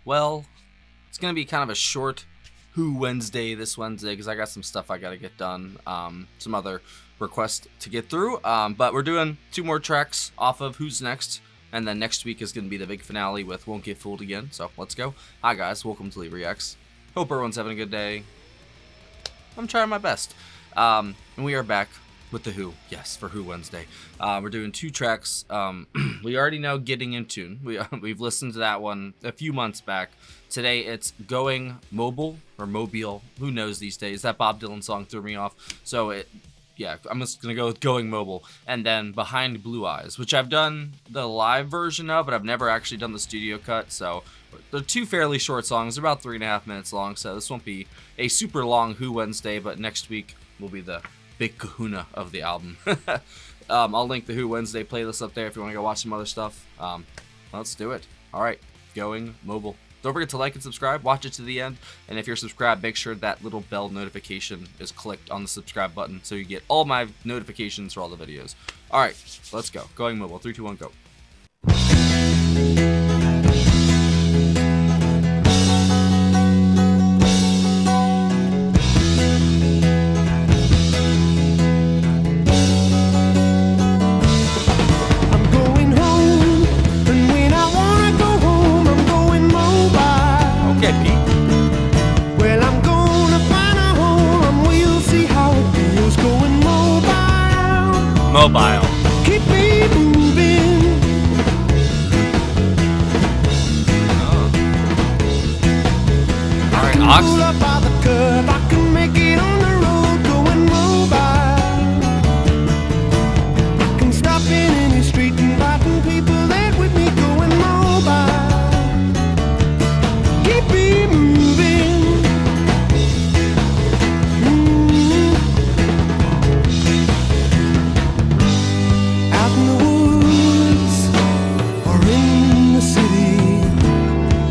Well, it's going to be kind of a short Who Wednesday this Wednesday because I got some stuff I got to get done. Some other requests to get through. But we're doing 2 more tracks off of Who's Next. And then next week is going to be the big finale with Won't Get Fooled Again. So let's go. Hi guys, welcome to Lee Reacts. Hope everyone's having a good day. I'm trying my best. And we are back with the Who. Yes, for Who Wednesday. We're doing 2 tracks. We already know Getting in Tune. We've listened to that one a few months back. Today it's Going Mobile or Mobile. Who knows these days? That Bob Dylan song threw me off. So yeah, I'm just going to go with Going Mobile. And then Behind Blue Eyes, which I've done the live version of, but I've never actually done the studio cut. So they're 2 fairly short songs. They're about 3.5 minutes long. So this won't be a super long Who Wednesday, but next week will be the big kahuna of the album. I'll link the Who Wednesday playlist up there if you want to go watch some other stuff. Let's do it. All right, Going Mobile. Don't forget to like and subscribe. Watch it to the end. And if you're subscribed, make sure that little bell notification is clicked on the subscribe button so you get all my notifications for all the videos. All right, let's go. Going Mobile. 3, 2, 1, go. Mobile. Keep me moving. Oh. All right, Ox. By the curve, I can make it on the road going mobile. I can stop in any street inviting people there with me going mobile. Keep me moving.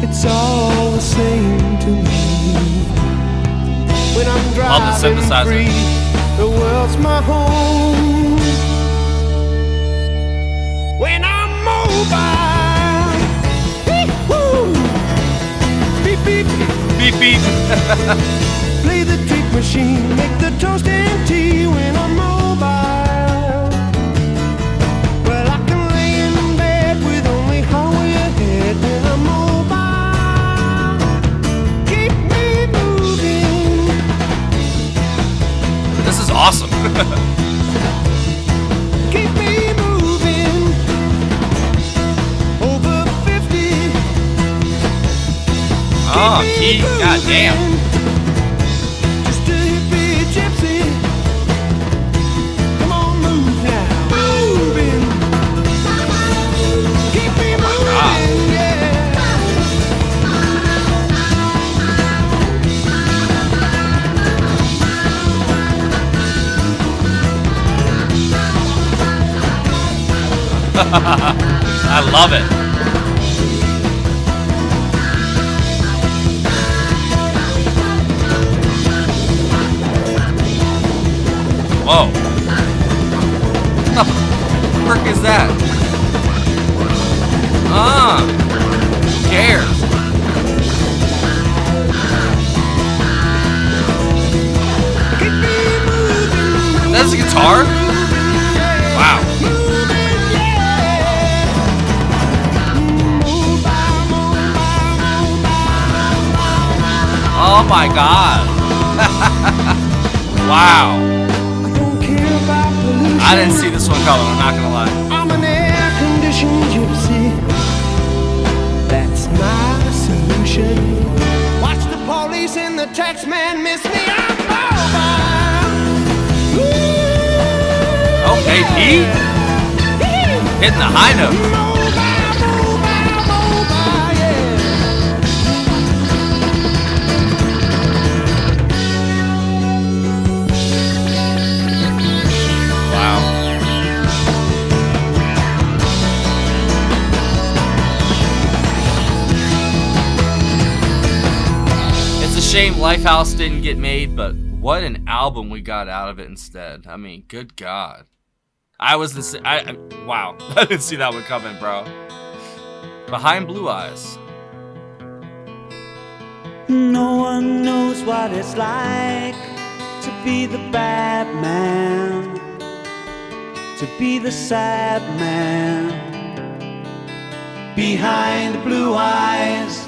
It's all the same to me. When I'm driving free, the world's my home. When I'm mobile, woo, beep beep, beep beep. Play the trick machine, make the toast and tea. When I'm mobile, well I can lay in bed with only highway ahead. When I'm mobile. This is awesome. Keep me moving. Over 50. Oh, key. God damn. Just a hippie gypsy. Come on, move now. Moving. Keep me moving, yeah. I love it. Whoa. What the frick is that? Who cares? That's a guitar? Wow. Oh my god. Wow. I didn't see this one coming, I'm not gonna lie. I'm an air-conditioned gypsy. That's my solution. Watch the police and the tax man miss me. I'm mobile. Okay, Pete. Hitting the high note. Shame Lifehouse didn't get made, but what an album we got out of it instead. I mean, good God. Wow. I didn't see that one coming, bro. Behind Blue Eyes. No one knows what it's like to be the bad man, to be the sad man behind the blue eyes.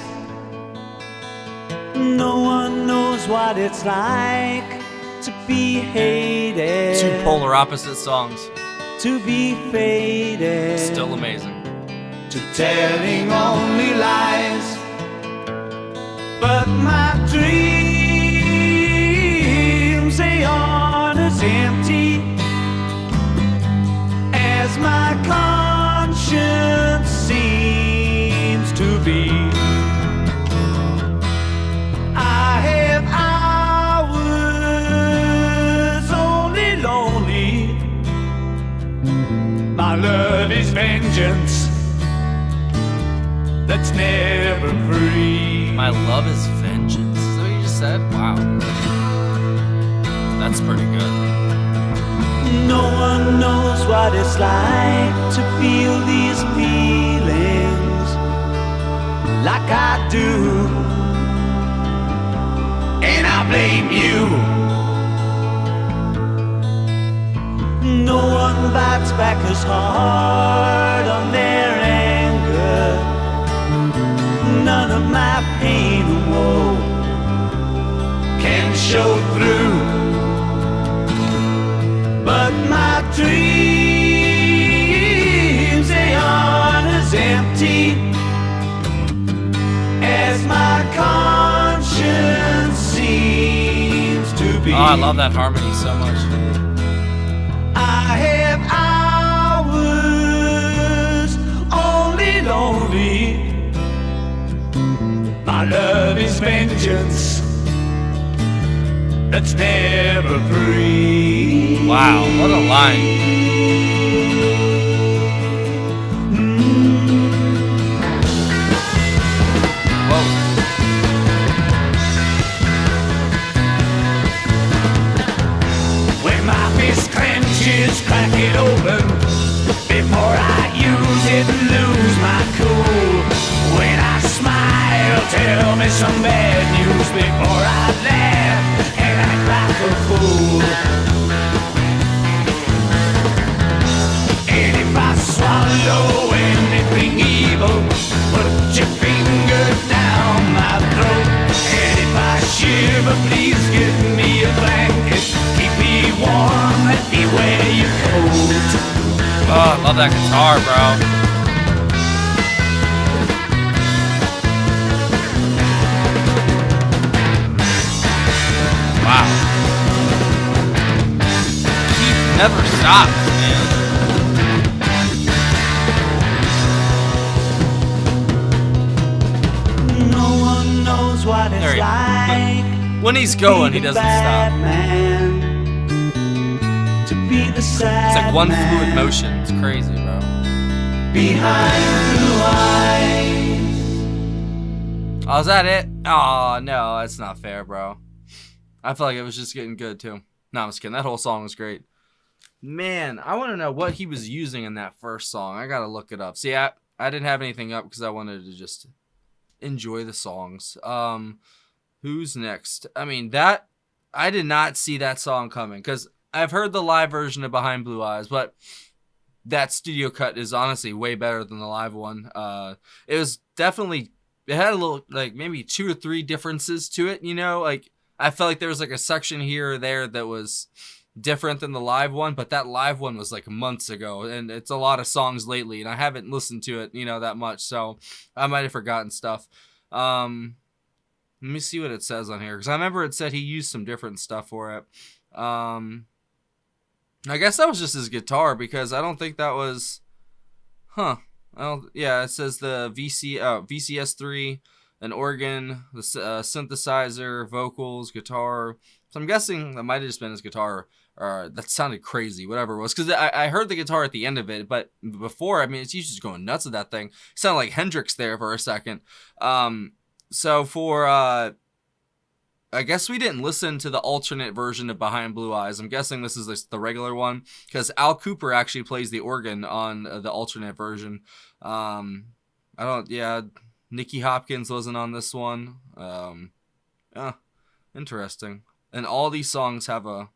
No one knows what it's like to be hated, Two polar opposite songs. to be faded, Still amazing. to telling only lies. But my dreams, they aren't as empty as my conscience seems to be. I have hours only lonely. My love is vengeance that's never free. My love is vengeance. Is that what you just said? Wow. That's pretty good. No one knows what it's like to feel these feelings like I do. And I blame you. No one bites back as hard on their anger. None of my pain and woe can show through. But my dreams, they aren't as empty as my conscience seems to be. Oh, I love that harmony so much. I have hours only lonely. My love is vengeance that's never free. Wow, what a line. Whoa. When my fist clenches, crack it open before I use it and lose my cool. When I smile, tell me some bad news before I laugh and act like a fool. And if I swallow anything evil, put your finger down my throat. And if I shiver, please give me a blanket. Keep me warm, let me wear your coat. Oh, I love that guitar, bro. Wow. Keith never stops, man. No one knows what it's There he- like. When he's going, he doesn't stop. To be the sad It's like one man fluid motion. It's crazy, bro. behind blue eyes. Oh, is that it? Oh, no, that's not fair, bro. I felt like it was just getting good, too. No, I'm just kidding. That whole song was great. Man, I want to know what he was using in that first song. I got to look it up. See, I didn't have anything up because I wanted to just enjoy the songs. Who's next? I mean, that... I did not see that song coming because I've heard the live version of Behind Blue Eyes, but that studio cut is honestly way better than the live one. It was definitely... It had a little, like, maybe 2 or 3 differences to it, you know? Like, I felt like there was, like, a section here or there that was different than the live one, but that live one was, like, months ago, and it's a lot of songs lately, and I haven't listened to it, you know, that much, so I might have forgotten stuff. Let me see what it says on here, because I remember it said he used some different stuff for it. I guess that was just his guitar, because I don't think that was... Huh. Yeah, it says the VCS3, an organ, the synthesizer, vocals, guitar. So I'm guessing that might have just been his guitar. That sounded crazy, whatever it was. Because I heard the guitar at the end of it, but before, I mean, it's just going nuts with that thing. It sounded like Hendrix there for a second. So for... I guess we didn't listen to the alternate version of Behind Blue Eyes. I'm guessing this is the regular one because Al Cooper actually plays the organ on the alternate version. Nicky Hopkins wasn't on this one. Yeah, interesting. And all these songs have a...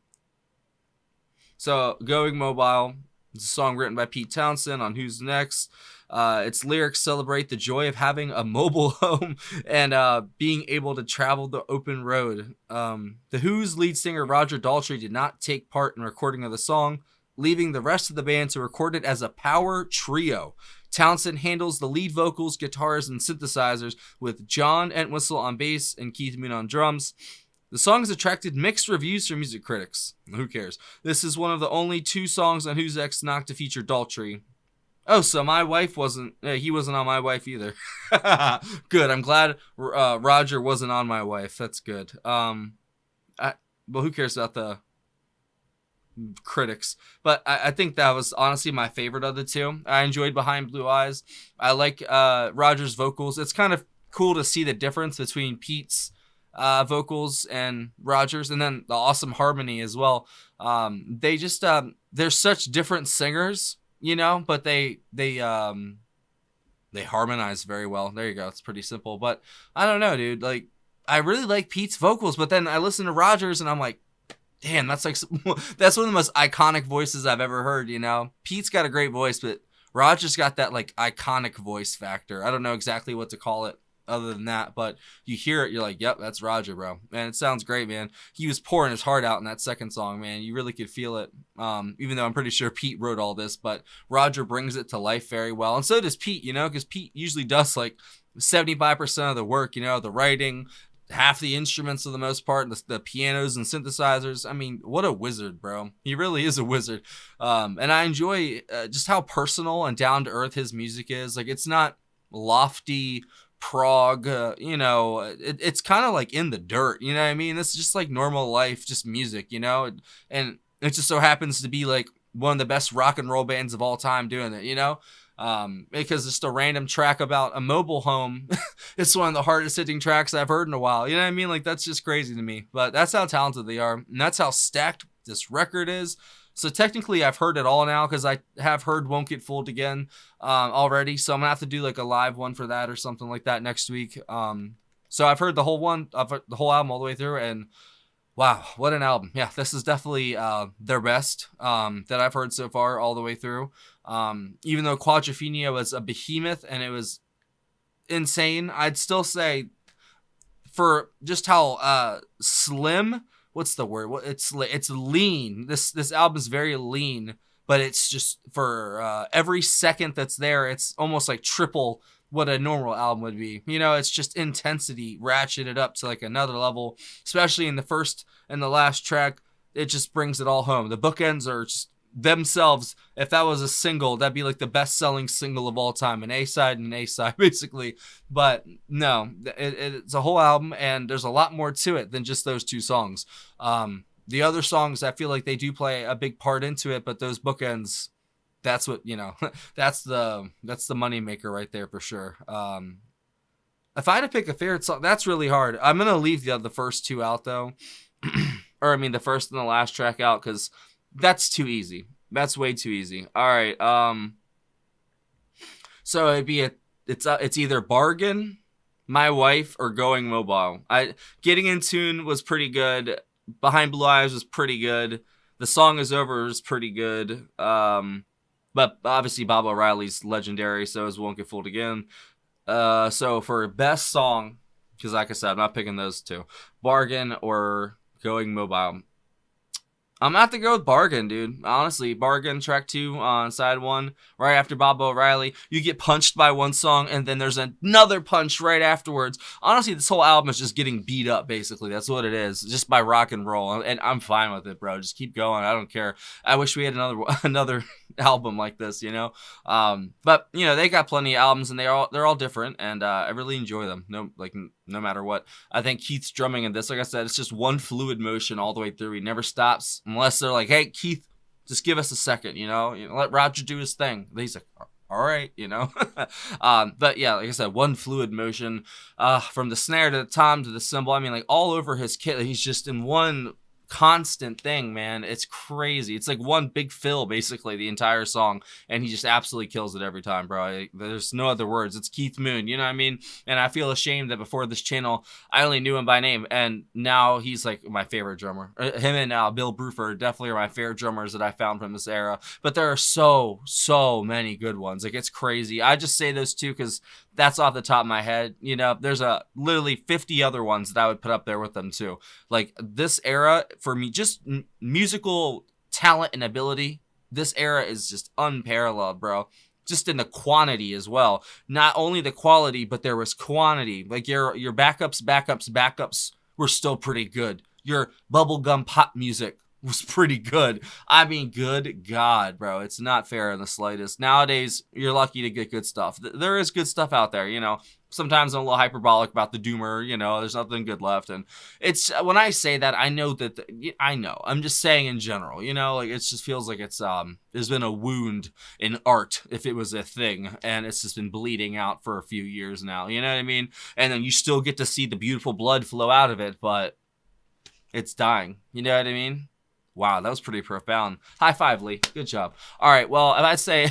So, Going Mobile is a song written by Pete Townsend on Who's Next. Its lyrics celebrate the joy of having a mobile home and being able to travel the open road. The Who's lead singer Roger Daltrey did not take part in recording of the song, leaving the rest of the band to record it as a power trio. Townsend handles the lead vocals, guitars, and synthesizers, with John Entwistle on bass and Keith Moon on drums. The song has attracted mixed reviews from music critics. Who cares? This is one of the only 2 songs on Who's Next not to feature Daltrey. Oh, so my wife wasn't... he wasn't on my wife either. Good. I'm glad Roger wasn't on my wife. That's good. Well, who cares about the critics? But I think that was honestly my favorite of the 2. I enjoyed Behind Blue Eyes. I like Roger's vocals. It's kind of cool to see the difference between Pete's vocals and Rogers, and then the awesome harmony as well. They just they're such different singers, you know, but they harmonize very well. There you go. It's pretty simple, but I don't know, dude. Like, I really like Pete's vocals, but then I listen to Rogers and I'm like, damn, that's like that's one of the most iconic voices I've ever heard. You know, Pete's got a great voice, but Rogers got that like iconic voice factor. I don't know exactly what to call it other than that, but you hear it, you're like, yep, that's Roger, bro. And it sounds great, man. He was pouring his heart out in that second song, man. You really could feel it. Even though I'm pretty sure Pete wrote all this, but Roger brings it to life very well. And so does Pete, you know, because Pete usually does like 75% of the work, you know, the writing, half the instruments for the most part, the pianos and synthesizers. I mean, what a wizard, bro. He really is a wizard. And I enjoy just how personal and down to earth his music is. Like, it's not lofty prog, you know, it's kind of like in the dirt, you know what I mean? It's just like normal life, just music, you know, and it just so happens to be like one of the best rock and roll bands of all time doing it, you know, because it's just a random track about a mobile home. It's one of the hardest hitting tracks I've heard in a while, you know what I mean? Like, that's just crazy to me, but that's how talented they are, and that's how stacked this record is. So technically I've heard it all now, because I have heard Won't Get Fooled Again already. So I'm going to have to do like a live one for that or something like that next week. So I've heard the whole album all the way through, and wow, what an album. Yeah, this is definitely their best that I've heard so far all the way through. Even though Quadrophenia was a behemoth and it was insane, I'd still say for just how slim... What's the word? It's lean. This album is very lean, but it's just for every second that's there, it's almost like triple what a normal album would be. You know, it's just intensity ratcheted up to like another level, especially in the first and the last track. It just brings it all home. The bookends are just themselves. If that was a single, that'd be like the best-selling single of all time, an A-side and an A-side basically. But no, it's a whole album, and there's a lot more to it than just those 2 songs. The other songs, I feel like they do play a big part into it, but those bookends, that's what, you know, that's the moneymaker right there for sure. If I had to pick a favorite song, that's really hard. I'm gonna leave the first 2 out though, or I mean the first and the last track out, because that's too easy. That's way too easy. All right. So it'd be it's either Bargain, My Wife, or Going Mobile. Getting in Tune was pretty good. Behind Blue Eyes was pretty good. The Song Is Over was pretty good. But obviously Bob O'Reilly's legendary, so is Won't Get Fooled Again. So for best song, because like I said, I'm not picking those 2. Bargain or Going Mobile. I'm gonna have to go with Bargain, dude. Honestly, Bargain, track 2 on side 1, right after Bob O'Reilly. You get punched by one song, and then there's another punch right afterwards. Honestly, this whole album is just getting beat up, basically. That's what it is, just by rock and roll. And I'm fine with it, bro. Just keep going. I don't care. I wish we had another album like this, you know? But, you know, they got plenty of albums, and they're all different, and I really enjoy them. No matter what. I think Keith's drumming in this, like I said, it's just one fluid motion all the way through. He never stops unless they're like, hey, Keith, just give us a second, you know, let Roger do his thing. He's like, all right, you know. But yeah, like I said, one fluid motion from the snare to the tom to the cymbal. I mean, like all over his kit, he's just in one constant thing, man. It's crazy. It's like one big fill, basically, the entire song, and he just absolutely kills it every time, bro. There's no other words. It's Keith Moon, you know what I mean? And I feel ashamed that before this channel, I only knew him by name, and now he's like my favorite drummer. Him and Bill Bruford definitely are my favorite drummers that I found from this era. But there are so many good ones. Like, it's crazy. I just say those two because that's off the top of my head. You know, there's literally 50 other ones that I would put up there with them too. Like, this era for me, just musical talent and ability, this era is just unparalleled, bro. Just in the quantity as well. Not only the quality, but there was quantity. Like, your backups were still pretty good. Your bubblegum pop music was pretty good. I mean, good God, bro. It's not fair in the slightest. Nowadays, you're lucky to get good stuff. There is good stuff out there, you know. Sometimes I'm a little hyperbolic about the doomer, you know, there's nothing good left. And it's, when I say that, I know that, I know. I'm just saying in general, you know, like, it just feels like it's, there's been a wound in art, if it was a thing, and it's just been bleeding out for a few years now, you know what I mean? And then you still get to see the beautiful blood flow out of it, but it's dying, you know what I mean? Wow, that was pretty profound. High five, Lee. Good job. All right, well, if I'd say,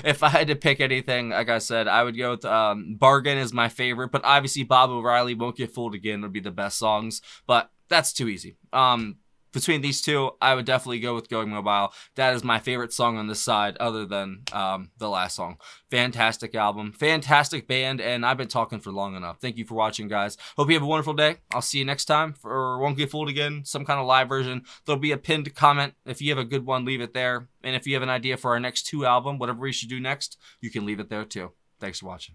if I had to pick anything, like I said, I would go with Bargain is my favorite, but obviously Bob O'Reilly, Won't Get Fooled Again would be the best songs, but that's too easy. Between these two, I would definitely go with Going Mobile. That is my favorite song on this side, other than the last song. Fantastic album, fantastic band, and I've been talking for long enough. Thank you for watching, guys. Hope you have a wonderful day. I'll see you next time for Won't Get Fooled Again, some kind of live version. There'll be a pinned comment. If you have a good one, leave it there. And if you have an idea for our next 2 album, whatever we should do next, you can leave it there too. Thanks for watching.